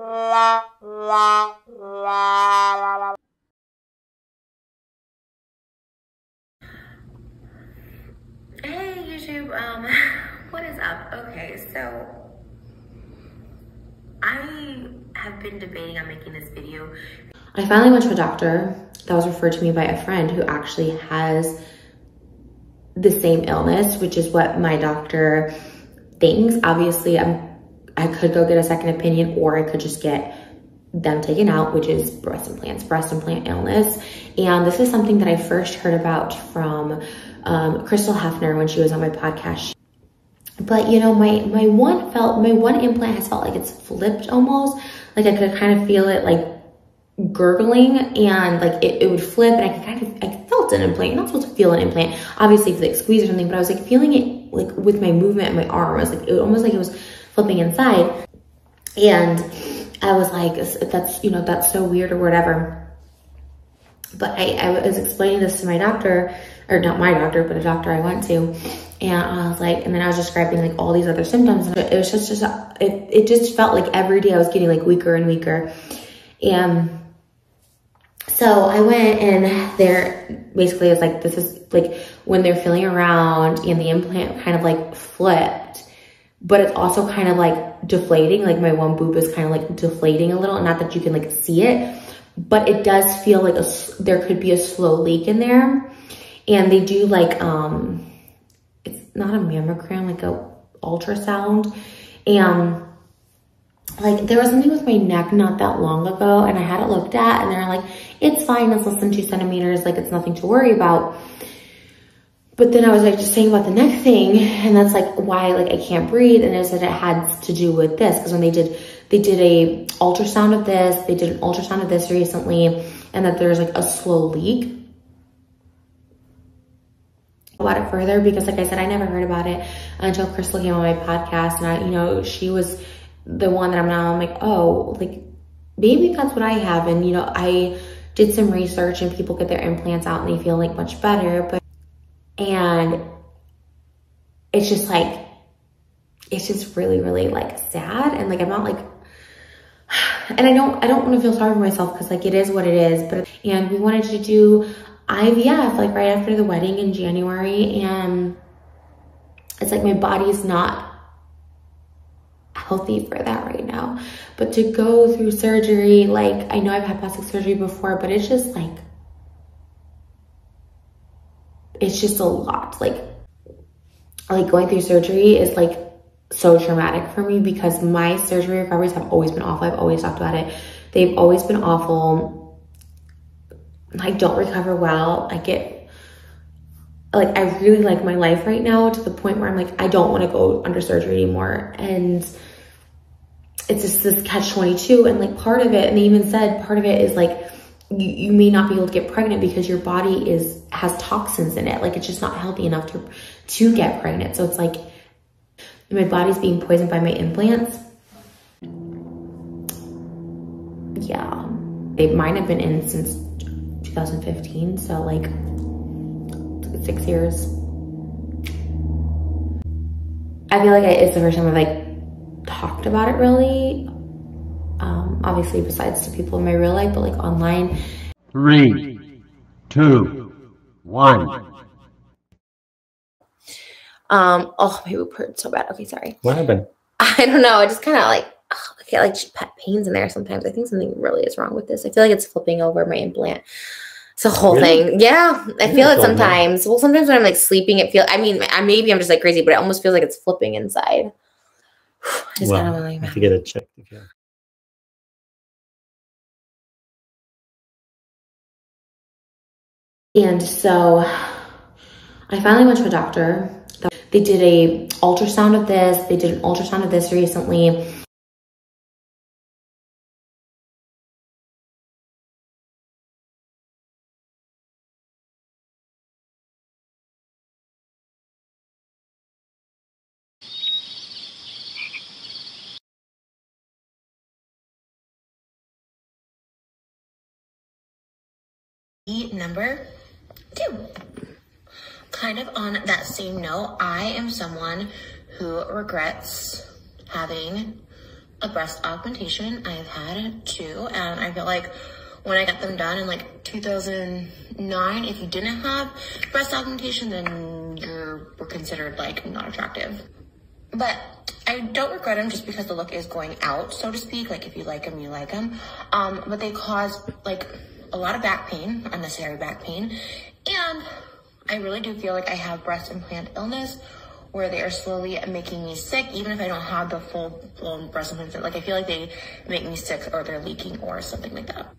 Hey YouTube, what is up? Okay, so I have been debating on making this video. I finally went to a doctor that was referred to me by a friend who actually has the same illness, which is what my doctor thinks. Obviously, I could go get a second opinion, or I could just get them taken out, which is breast implant illness. And this is something that I first heard about from Crystal Hefner when she was on my podcast. But you know, my one implant has felt like it's flipped almost. Like I could kind of feel it like gurgling, and like it would flip, and I felt an implant. You're not supposed to feel an implant, obviously, if like squeeze or something, but I was like feeling it like with my movement in my arm. I was like, it almost like it was flipping inside. And I was like, that's, you know, that's so weird or whatever. But I was explaining this to my doctor, or not my doctor, but a doctor I went to. And I was like, and then I was describing like all these other symptoms. And it was it just felt like every day I was getting like weaker and weaker. And so I went, and there basically it's like, this is like when they're feeling around and the implant kind of like flipped, but it's also kind of like deflating. Like my one boob is kind of like deflating a little, not that you can like see it, but it does feel like there could be a slow leak in there. And they do like, it's not a mammogram, like a ultrasound. And like there was something with my neck not that long ago, and I had it looked at, and they're like, it's fine, it's less than 2 centimeters, like it's nothing to worry about. But then I was like just saying about the neck thing, and that's like why like I can't breathe. And it said it had to do with this, because when they did a ultrasound of this, they did an ultrasound of this recently, and that there's like a slow leak. About it further, because like I said, I never heard about it until Crystal came on my podcast, and you know, she was the one that I'm like, oh, like maybe that's what I have. And you know, I did some research, and people get their implants out and they feel like much better, and it's just like, it's just really, really like sad. And like, I'm not like, and I don't want to feel sorry for myself, because like it is what it is. And we wanted to do IVF like right after the wedding in January, and it's like my body's not healthy for that right now. But to go through surgery, like I know I've had plastic surgery before, but it's just like, it's just a lot. Like going through surgery is like so traumatic for me, because my surgery recoveries have always been awful. I've always talked about it. They've always been awful. I don't recover well. I really like my life right now, to the point where I'm like, I don't want to go under surgery anymore. And it's just this catch-22. And like part of it, and they even said part of it is like, you may not be able to get pregnant because your body has toxins in it. Like it's just not healthy enough to get pregnant. So it's like my body's being poisoned by my implants. Yeah, they might have been in since 2015, so like 6 years. I feel like it's the first time I've like talked about it really. Obviously besides to people in my real life, but like online. 3, 2, 1. Oh, my boob hurt so bad. Okay, sorry. What happened? I don't know. I just kind of like, I get like pains in there sometimes. I think something really is wrong with this. I feel like it's flipping over my implant. It's a whole thing. Yeah, I feel it sometimes. Well, sometimes when I'm like sleeping, maybe I'm just like crazy, but it almost feels like it's flipping inside. I just kind of have to get it checked again. And so I finally went to a doctor. They did a ultrasound of this. They did an ultrasound of this recently. Number 2. Kind of on that same note, I am someone who regrets having a breast augmentation. I've had 2, and I feel like when I got them done in like 2009, if you didn't have breast augmentation, then you were considered like not attractive. But I don't regret them just because the look is going out, so to speak. Like if you like them, you like them. But they cause like a lot of back pain, unnecessary back pain. And I really do feel like I have breast implant illness where they are slowly making me sick, even if I don't have the full-blown breast implants. Like I feel like they make me sick or they're leaking or something like that.